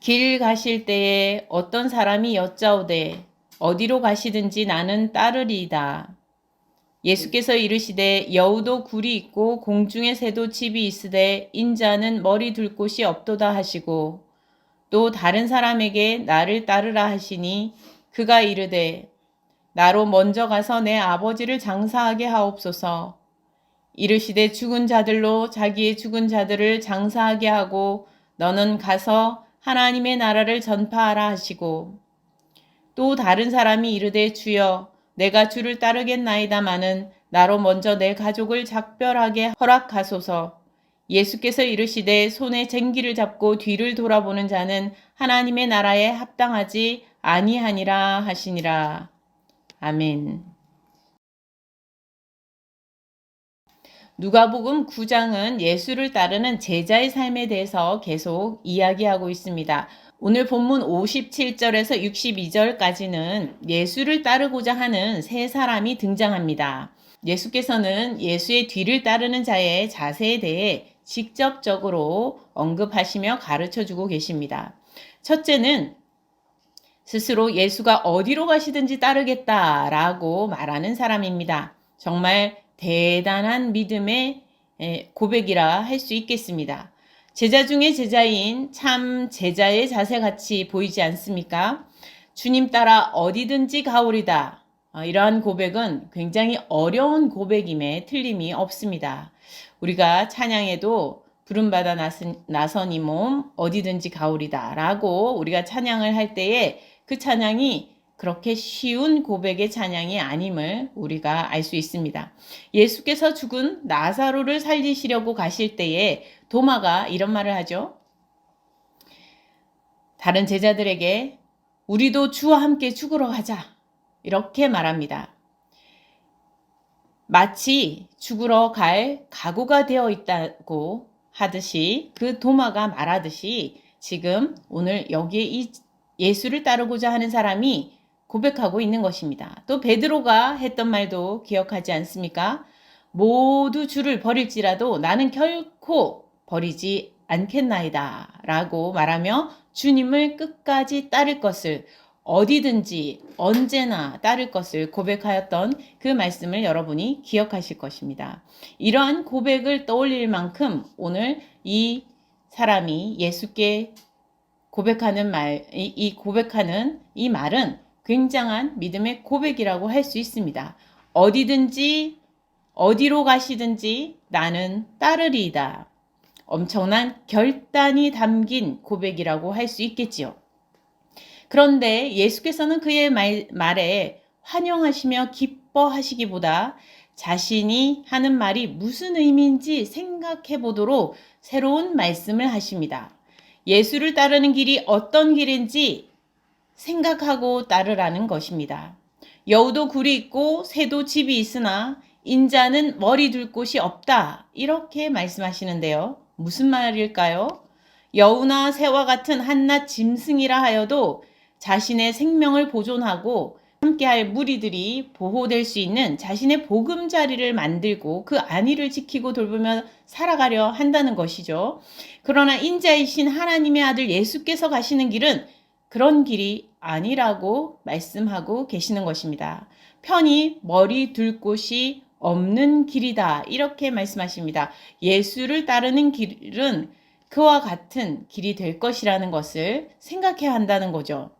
길 가실 때에 어떤 사람이 여짜오되 어디로 가시든지 나는 따르리이다. 예수께서 이르시되 여우도 굴이 있고 공중의 새도 집이 있으되 인자는 머리 둘 곳이 없도다 하시고 또 다른 사람에게 나를 따르라 하시니 그가 이르되 나로 먼저 가서 내 아버지를 장사하게 하옵소서. 이르시되 죽은 자들로 자기의 죽은 자들을 장사하게 하고 너는 가서 하나님의 나라를 전파하라 하시고 또 다른 사람이 이르되 주여 내가 주를 따르겠나이다마는 나로 먼저 내 가족을 작별하게 허락하소서. 예수께서 이르시되 손에 쟁기를 잡고 뒤를 돌아보는 자는 하나님의 나라에 합당하지 아니하니라 하시니라. 아멘. 누가복음 9장은 예수를 따르는 제자의 삶에 대해서 계속 이야기하고 있습니다. 오늘 본문 57절에서 62절까지는 예수를 따르고자 하는 세 사람이 등장합니다. 예수께서는 예수의 뒤를 따르는 자의 자세에 대해 직접적으로 언급하시며 가르쳐주고 계십니다. 첫째는 스스로 예수가 어디로 가시든지 따르겠다라고 말하는 사람입니다. 정말 대단한 믿음의 고백이라 할 수 있겠습니다. 제자 중에 제자인 참 제자의 자세같이 보이지 않습니까? 주님 따라 어디든지 가오리다. 이러한 고백은 굉장히 어려운 고백임에 틀림이 없습니다. 우리가 찬양에도 부름받아 나서니 몸 어디든지 가오리다 라고 우리가 찬양을 할 때에 그 찬양이 그렇게 쉬운 고백의 찬양이 아님을 우리가 알 수 있습니다. 예수께서 죽은 나사로를 살리시려고 가실 때에 도마가 이런 말을 하죠. 다른 제자들에게 우리도 주와 함께 죽으러 가자. 이렇게 말합니다. 마치 죽으러 갈 각오가 되어 있다고 하듯이 그 도마가 말하듯이 지금 오늘 여기에 이 예수를 따르고자 하는 사람이 고백하고 있는 것입니다. 또 베드로가 했던 말도 기억하지 않습니까? 모두 주를 버릴지라도 나는 결코 버리지 않겠나이다 라고 말하며 주님을 끝까지 따를 것을 어디든지 언제나 따를 것을 고백하였던 그 말씀을 여러분이 기억하실 것입니다. 이러한 고백을 떠올릴 만큼 오늘 이 사람이 예수께 고백하는 고백하는 이 말은 굉장한 믿음의 고백이라고 할 수 있습니다. 어디든지 어디로 가시든지 나는 따르리이다. 엄청난 결단이 담긴 고백이라고 할 수 있겠지요. 그런데 예수께서는 그의 말에 환영하시며 기뻐하시기보다 자신이 하는 말이 무슨 의미인지 생각해 보도록 새로운 말씀을 하십니다. 예수를 따르는 길이 어떤 길인지 생각하고 따르라는 것입니다. 여우도 굴이 있고 새도 집이 있으나 인자는 머리 둘 곳이 없다. 이렇게 말씀하시는데요. 무슨 말일까요? 여우나 새와 같은 한낱 짐승이라 하여도 자신의 생명을 보존하고 함께할 무리들이 보호될 수 있는 자신의 보금자리를 만들고 그 안위를 지키고 돌보며 살아가려 한다는 것이죠. 그러나 인자이신 하나님의 아들 예수께서 가시는 길은 그런 길이 아니라고 말씀하고 계시는 것입니다. 편히 머리 둘 곳이 없는 길이다. 이렇게 말씀하십니다. 예수를 따르는 길은 그와 같은 길이 될 것이라는 것을 생각해야 한다는 거죠.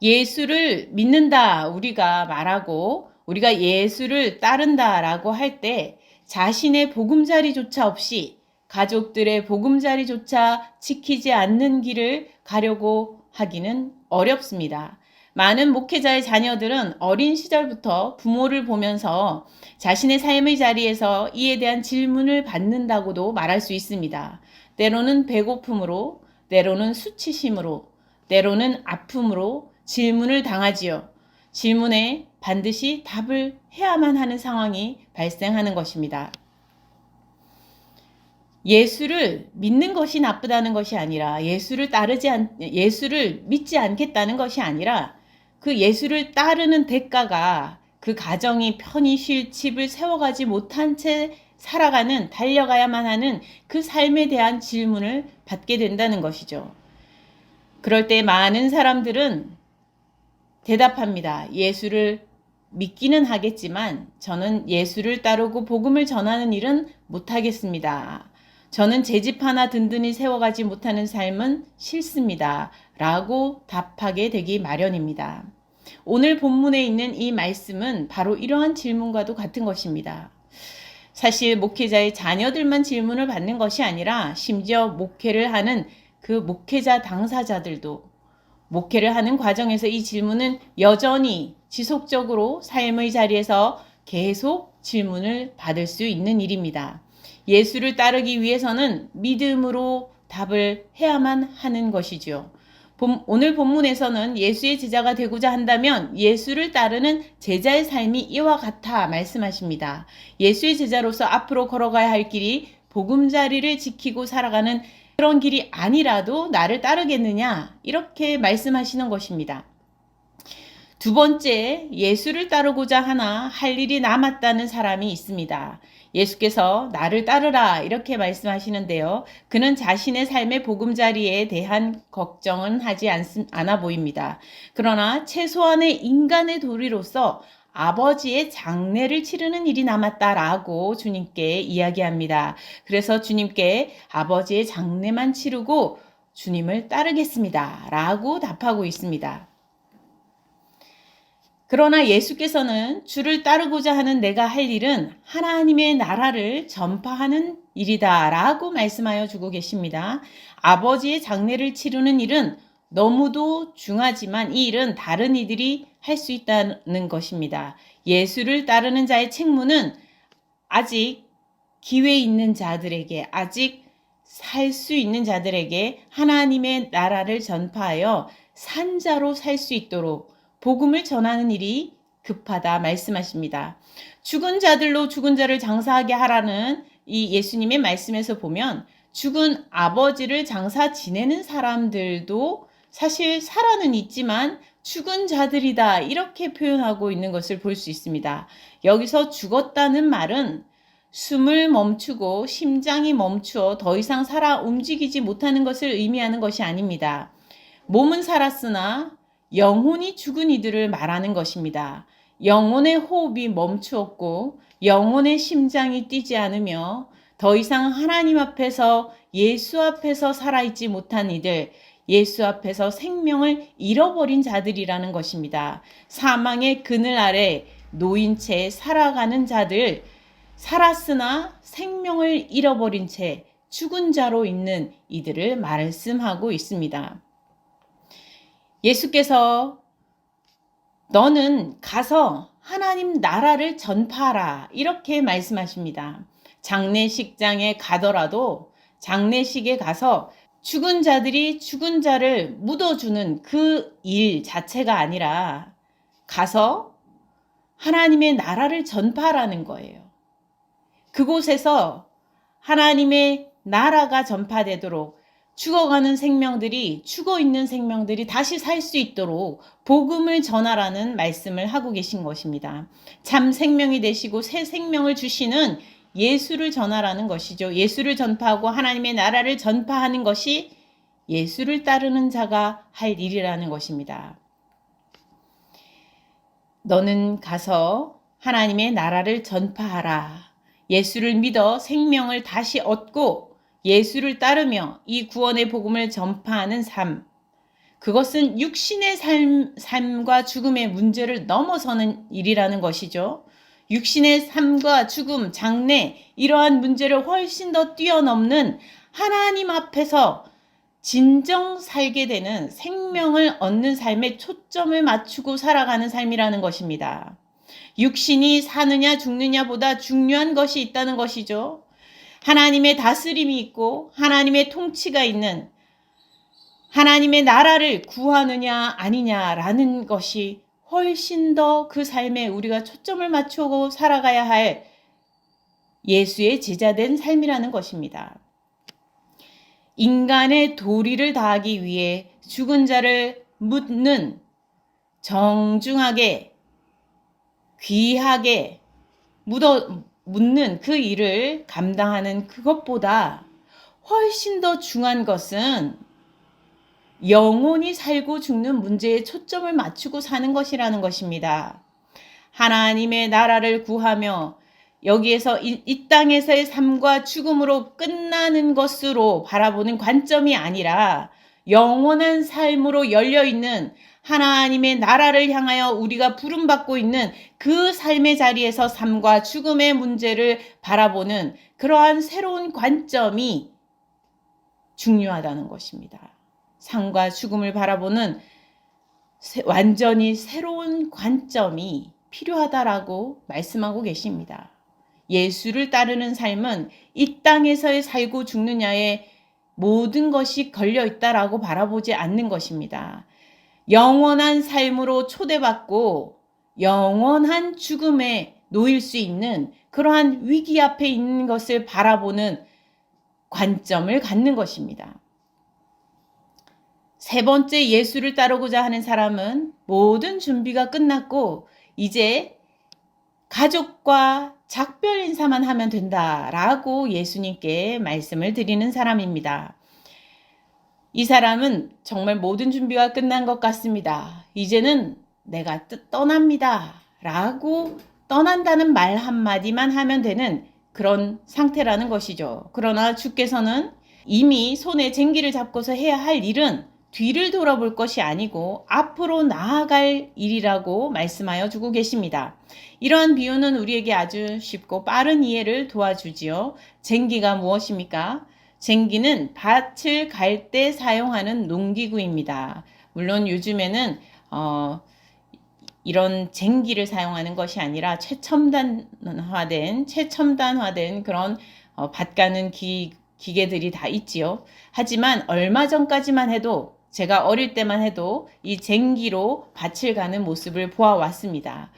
예수를 믿는다 우리가 말하고 우리가 예수를 따른다라고 할 때 자신의 보금자리조차 없이 가족들의 보금자리조차 지키지 않는 길을 가려고 하기는 어렵습니다. 많은 목회자의 자녀들은 어린 시절부터 부모를 보면서 자신의 삶의 자리에서 이에 대한 질문을 받는다고도 말할 수 있습니다. 때로는 배고픔으로, 때로는 수치심으로, 때로는 아픔으로 질문을 당하지요. 질문에 반드시 답을 해야만 하는 상황이 발생하는 것입니다. 예수를 믿는 것이 나쁘다는 것이 아니라 예수를 믿지 않겠다는 것이 아니라 그 예수를 따르는 대가가 그 가정이 편히 쉴 집을 세워가지 못한 채 살아가는 달려가야만 하는 그 삶에 대한 질문을 받게 된다는 것이죠. 그럴 때 많은 사람들은 대답합니다. 예수를 믿기는 하겠지만 저는 예수를 따르고 복음을 전하는 일은 못하겠습니다. 저는 제 집 하나 든든히 세워가지 못하는 삶은 싫습니다. 라고 답하게 되기 마련입니다. 오늘 본문에 있는 이 말씀은 바로 이러한 질문과도 같은 것입니다. 사실 목회자의 자녀들만 질문을 받는 것이 아니라 심지어 목회를 하는 그 목회자 당사자들도 목회를 하는 과정에서 이 질문은 여전히 지속적으로 삶의 자리에서 계속 질문을 받을 수 있는 일입니다. 예수를 따르기 위해서는 믿음으로 답을 해야만 하는 것이죠. 오늘 본문에서는 예수의 제자가 되고자 한다면 예수를 따르는 제자의 삶이 이와 같아 말씀하십니다. 예수의 제자로서 앞으로 걸어가야 할 길이 보금자리를 지키고 살아가는 그런 길이 아니라도 나를 따르겠느냐 이렇게 말씀하시는 것입니다. 두 번째, 예수를 따르고자 하나 할 일이 남았다는 사람이 있습니다. 예수께서 나를 따르라 이렇게 말씀하시는데요. 그는 자신의 삶의 보금자리에 대한 걱정은 하지 않아 보입니다. 그러나 최소한의 인간의 도리로서 아버지의 장례를 치르는 일이 남았다라고 주님께 이야기합니다. 그래서 주님께 아버지의 장례만 치르고 주님을 따르겠습니다. 라고 답하고 있습니다. 그러나 예수께서는 주를 따르고자 하는 내가 할 일은 하나님의 나라를 전파하는 일이다 라고 말씀하여 주고 계십니다. 아버지의 장례를 치르는 일은 너무도 중하지만 이 일은 다른 이들이 할 수 있다는 것입니다. 예수를 따르는 자의 책무는 아직 기회 있는 자들에게, 아직 살 수 있는 자들에게 하나님의 나라를 전파하여 산자로 살 수 있도록 복음을 전하는 일이 급하다 말씀하십니다. 죽은 자들로 죽은 자를 장사하게 하라는 이 예수님의 말씀에서 보면 죽은 아버지를 장사 지내는 사람들도 사실 살아는 있지만 죽은 자들이다 이렇게 표현하고 있는 것을 볼 수 있습니다. 여기서 죽었다는 말은 숨을 멈추고 심장이 멈추어 더 이상 살아 움직이지 못하는 것을 의미하는 것이 아닙니다. 몸은 살았으나 영혼이 죽은 이들을 말하는 것입니다. 영혼의 호흡이 멈추었고 영혼의 심장이 뛰지 않으며 더 이상 하나님 앞에서 예수 앞에서 살아있지 못한 이들, 예수 앞에서 생명을 잃어버린 자들이라는 것입니다. 사망의 그늘 아래 놓인 채 살아가는 자들, 살았으나 생명을 잃어버린 채 죽은 자로 있는 이들을 말씀하고 있습니다. 예수께서 너는 가서 하나님 나라를 전파하라 이렇게 말씀하십니다. 장례식장에 가더라도 장례식에 가서 죽은 자들이 죽은 자를 묻어주는 그 일 자체가 아니라 가서 하나님의 나라를 전파하라는 거예요. 그곳에서 하나님의 나라가 전파되도록 죽어가는 생명들이, 죽어있는 생명들이 다시 살 수 있도록 복음을 전하라는 말씀을 하고 계신 것입니다. 참 생명이 되시고 새 생명을 주시는 예수를 전하라는 것이죠. 예수를 전파하고 하나님의 나라를 전파하는 것이 예수를 따르는 자가 할 일이라는 것입니다. 너는 가서 하나님의 나라를 전파하라. 예수를 믿어 생명을 다시 얻고 예수를 따르며 이 구원의 복음을 전파하는 삶. 그것은 육신의 삶과 죽음의 문제를 넘어서는 일이라는 것이죠. 육신의 삶과 죽음, 장래 이러한 문제를 훨씬 더 뛰어넘는 하나님 앞에서 진정 살게 되는 생명을 얻는 삶에 초점을 맞추고 살아가는 삶이라는 것입니다. 육신이 사느냐 죽느냐보다 중요한 것이 있다는 것이죠. 하나님의 다스림이 있고 하나님의 통치가 있는 하나님의 나라를 구하느냐 아니냐라는 것이 훨씬 더 그 삶에 우리가 초점을 맞추고 살아가야 할 예수의 제자된 삶이라는 것입니다. 인간의 도리를 다하기 위해 죽은 자를 묻는 정중하게 귀하게 묻는 그 일을 감당하는 그것보다 훨씬 더 중요한 것은 영원히 살고 죽는 문제에 초점을 맞추고 사는 것이라는 것입니다. 하나님의 나라를 구하며 여기에서 이 땅에서의 삶과 죽음으로 끝나는 것으로 바라보는 관점이 아니라 영원한 삶으로 열려있는 하나님의 나라를 향하여 우리가 부름받고 있는 그 삶의 자리에서 삶과 죽음의 문제를 바라보는 그러한 새로운 관점이 중요하다는 것입니다. 삶과 죽음을 바라보는 완전히 새로운 관점이 필요하다라고 말씀하고 계십니다. 예수를 따르는 삶은 이 땅에서의 살고 죽느냐에 모든 것이 걸려 있다라고 바라보지 않는 것입니다. 영원한 삶으로 초대받고 영원한 죽음에 놓일 수 있는 그러한 위기 앞에 있는 것을 바라보는 관점을 갖는 것입니다. 세 번째, 예수를 따르고자 하는 사람은 모든 준비가 끝났고 이제 가족과 작별 인사만 하면 된다라고 예수님께 말씀을 드리는 사람입니다. 이 사람은 정말 모든 준비가 끝난 것 같습니다. 이제는 내가 떠납니다 라고 떠난다는 말 한마디만 하면 되는 그런 상태라는 것이죠. 그러나 주께서는 이미 손에 쟁기를 잡고서 해야 할 일은 뒤를 돌아볼 것이 아니고 앞으로 나아갈 일이라고 말씀하여 주고 계십니다. 이러한 비유는 우리에게 아주 쉽고 빠른 이해를 도와주지요. 쟁기가 무엇입니까? 쟁기는 밭을 갈 때 사용하는 농기구입니다. 물론 요즘에는 이런 쟁기를 사용하는 것이 아니라 최첨단화된 그런 밭 가는 기계들이 다 있지요. 하지만 얼마 전까지만 해도 제가 어릴 때만 해도 이 쟁기로 밭을 가는 모습을 보아왔습니다.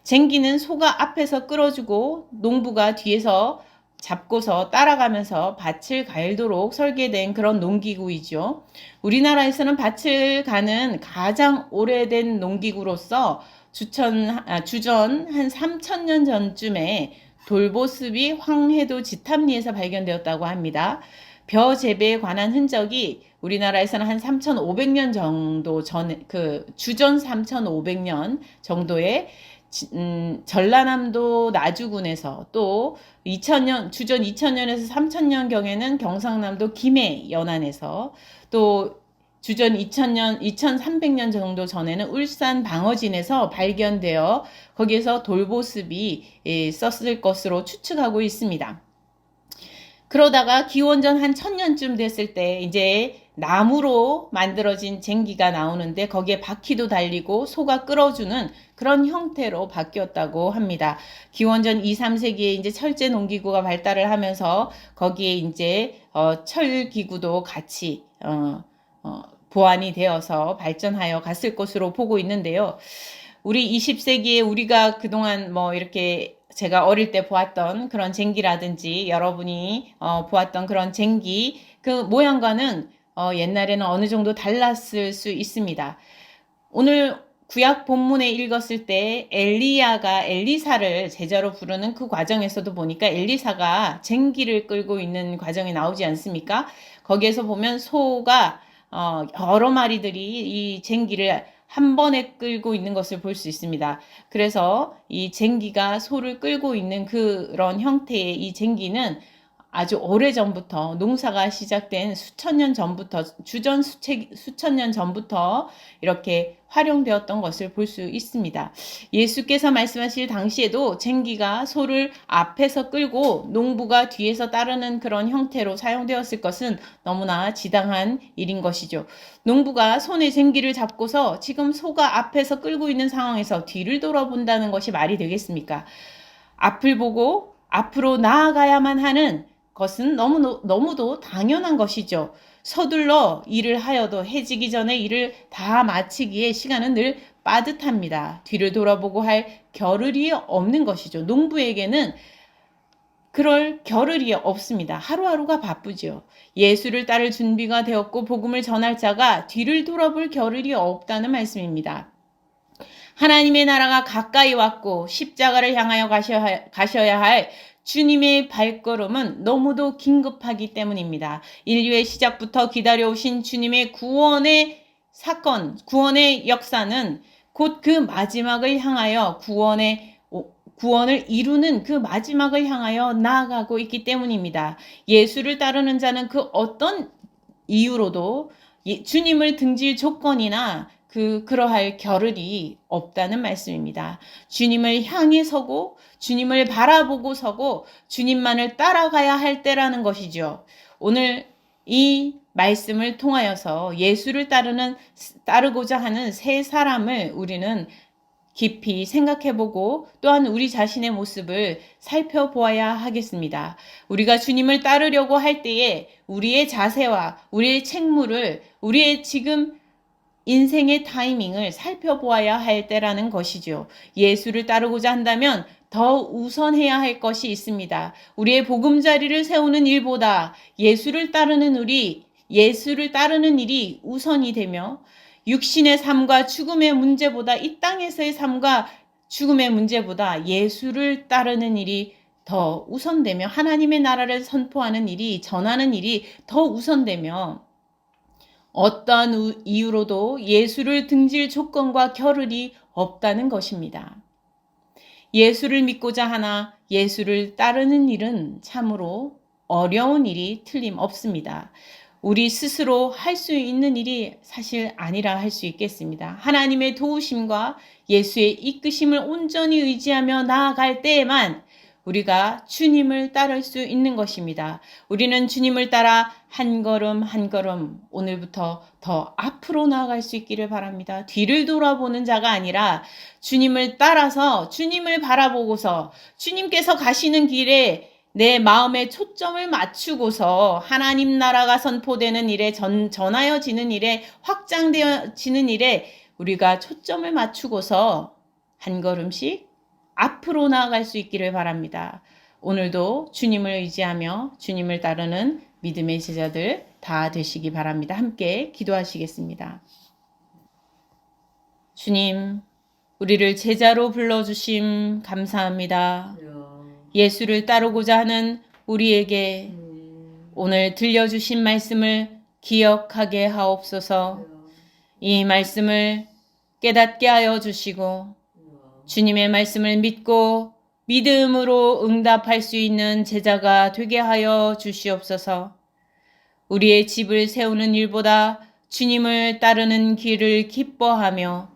쟁기는 소가 앞에서 끌어주고 농부가 뒤에서 잡고서 따라가면서 밭을 갈도록 설계된 그런 농기구이죠. 우리나라에서는 밭을 가는 가장 오래된 농기구로서 주전 한 3,000년 전쯤에 돌보습이 황해도 지탐리에서 발견되었다고 합니다. 벼 재배에 관한 흔적이 우리나라에서는 한 3,500년 정도 전, 주전 3,500년 정도의 전라남도 나주군에서 또 2000년, 주전 2000년에서 3000년 경에는 경상남도 김해 연안에서 또 주전 2000년, 2300년 정도 전에는 울산 방어진에서 발견되어 거기에서 돌보습이 썼을 것으로 추측하고 있습니다. 그러다가 기원전 한 1000년쯤 됐을 때 이제 나무로 만들어진 쟁기가 나오는데 거기에 바퀴도 달리고 소가 끌어주는 그런 형태로 바뀌었다고 합니다. 기원전 2, 3세기에 이제 철제 농기구가 발달을 하면서 거기에 이제 철기구도 같이 보완이 되어서 발전하여 갔을 것으로 보고 있는데요. 우리 20세기에 우리가 그동안 이렇게 제가 어릴 때 보았던 그런 쟁기라든지 여러분이 보았던 그런 쟁기 그 모양과는 옛날에는 어느 정도 달랐을 수 있습니다. 오늘 구약 본문에 읽었을 때 엘리야가 엘리사를 제자로 부르는 그 과정에서도 보니까 엘리사가 쟁기를 끌고 있는 과정이 나오지 않습니까? 거기에서 보면 소가 여러 마리들이 이 쟁기를 한 번에 끌고 있는 것을 볼 수 있습니다. 그래서 이 쟁기가 소를 끌고 있는 그런 형태의 이 쟁기는 아주 오래전부터 농사가 시작된 수천 년 전부터 주전 수천 년 전부터 이렇게 활용되었던 것을 볼 수 있습니다. 예수께서 말씀하실 당시에도 쟁기가 소를 앞에서 끌고 농부가 뒤에서 따르는 그런 형태로 사용되었을 것은 너무나 지당한 일인 것이죠. 농부가 손에 쟁기를 잡고서 지금 소가 앞에서 끌고 있는 상황에서 뒤를 돌아본다는 것이 말이 되겠습니까? 앞을 보고 앞으로 나아가야만 하는 것은 너무도 당연한 것이죠. 서둘러 일을 하여도 해지기 전에 일을 다 마치기에 시간은 늘 빠듯합니다. 뒤를 돌아보고 할 겨를이 없는 것이죠. 농부에게는 그럴 겨를이 없습니다. 하루하루가 바쁘죠. 예수를 따를 준비가 되었고 복음을 전할 자가 뒤를 돌아볼 겨를이 없다는 말씀입니다. 하나님의 나라가 가까이 왔고 십자가를 향하여 가셔야 할 주님의 발걸음은 너무도 긴급하기 때문입니다. 인류의 시작부터 기다려오신 주님의 구원의 사건, 구원의 역사는 곧 그 마지막을 향하여 구원을 이루는 그 마지막을 향하여 나아가고 있기 때문입니다. 예수를 따르는 자는 그 어떤 이유로도 주님을 등질 조건이나 그러할 겨를이 없다는 말씀입니다. 주님을 향해 서고 주님을 바라보고 서고 주님만을 따라가야 할 때라는 것이죠. 오늘 이 말씀을 통하여서 예수를 따르고자 하는 세 사람을 우리는 깊이 생각해보고 또한 우리 자신의 모습을 살펴보아야 하겠습니다. 우리가 주님을 따르려고 할 때에 우리의 자세와 우리의 책무를, 우리의 지금 인생의 타이밍을 살펴보아야 할 때라는 것이죠. 예수를 따르고자 한다면 더 우선해야 할 것이 있습니다. 우리의 보금자리를 세우는 일보다 예수를 따르는 일이 우선이 되며 육신의 삶과 죽음의 문제보다, 이 땅에서의 삶과 죽음의 문제보다 예수를 따르는 일이 더 우선되며 하나님의 나라를 선포하는 일이, 전하는 일이 더 우선되며 어떠한 이유로도 예수를 등질 조건과 겨를이 없다는 것입니다. 예수를 믿고자 하나 예수를 따르는 일은 참으로 어려운 일이 틀림없습니다. 우리 스스로 할 수 있는 일이 사실 아니라 할 수 있겠습니다. 하나님의 도우심과 예수의 이끄심을 온전히 의지하며 나아갈 때에만 우리가 주님을 따를 수 있는 것입니다. 우리는 주님을 따라 한 걸음 한 걸음 오늘부터 더 앞으로 나아갈 수 있기를 바랍니다. 뒤를 돌아보는 자가 아니라 주님을 따라서 주님을 바라보고서 주님께서 가시는 길에 내 마음의 초점을 맞추고서 하나님 나라가 선포되는 일에, 전하여지는 일에, 확장되어지는 일에 우리가 초점을 맞추고서 한 걸음씩 앞으로 나아갈 수 있기를 바랍니다. 오늘도 주님을 의지하며 주님을 따르는 믿음의 제자들 다 되시기 바랍니다. 함께 기도하시겠습니다. 주님, 우리를 제자로 불러주심 감사합니다. 예수를 따르고자 하는 우리에게 오늘 들려주신 말씀을 기억하게 하옵소서. 이 말씀을 깨닫게 하여 주시고 주님의 말씀을 믿고 믿음으로 응답할 수 있는 제자가 되게 하여 주시옵소서. 우리의 집을 세우는 일보다 주님을 따르는 길을 기뻐하며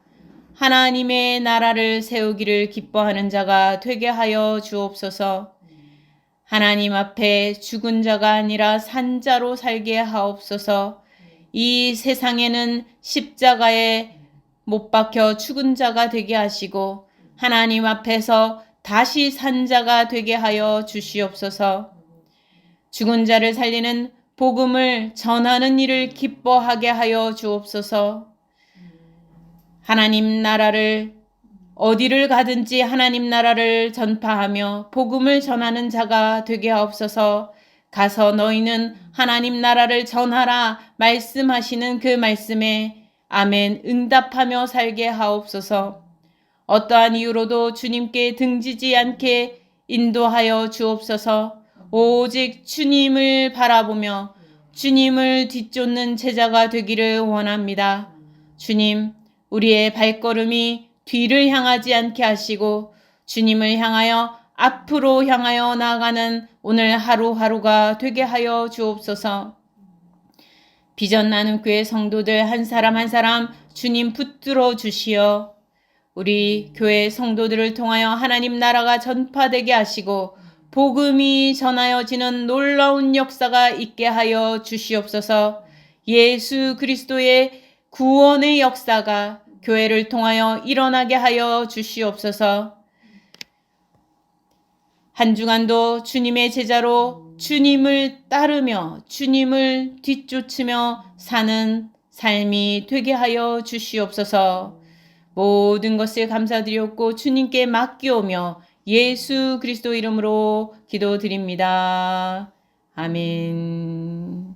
하나님의 나라를 세우기를 기뻐하는 자가 되게 하여 주옵소서. 하나님 앞에 죽은 자가 아니라 산 자로 살게 하옵소서. 이 세상에는 십자가에 못 박혀 죽은 자가 되게 하시고 하나님 앞에서 다시 산 자가 되게 하여 주시옵소서. 죽은 자를 살리는 복음을 전하는 일을 기뻐하게 하여 주옵소서. 하나님 나라를 어디를 가든지 하나님 나라를 전파하며 복음을 전하는 자가 되게 하옵소서. 가서 너희는 하나님 나라를 전하라 말씀하시는 그 말씀에 아멘 응답하며 살게 하옵소서. 어떠한 이유로도 주님께 등지지 않게 인도하여 주옵소서. 오직 주님을 바라보며 주님을 뒤쫓는 제자가 되기를 원합니다. 주님, 우리의 발걸음이 뒤를 향하지 않게 하시고 주님을 향하여 앞으로 향하여 나아가는 오늘 하루하루가 되게 하여 주옵소서. 비전 나눔 교회 성도들 한 사람 한 사람 주님 붙들어 주시어 우리 교회 성도들을 통하여 하나님 나라가 전파되게 하시고 복음이 전하여지는 놀라운 역사가 있게 하여 주시옵소서. 예수 그리스도의 구원의 역사가 교회를 통하여 일어나게 하여 주시옵소서. 한 주간도 주님의 제자로 주님을 따르며 주님을 뒤쫓으며 사는 삶이 되게 하여 주시옵소서. 모든 것을 감사드렸고 주님께 맡기오며 예수 그리스도 이름으로 기도드립니다. 아멘.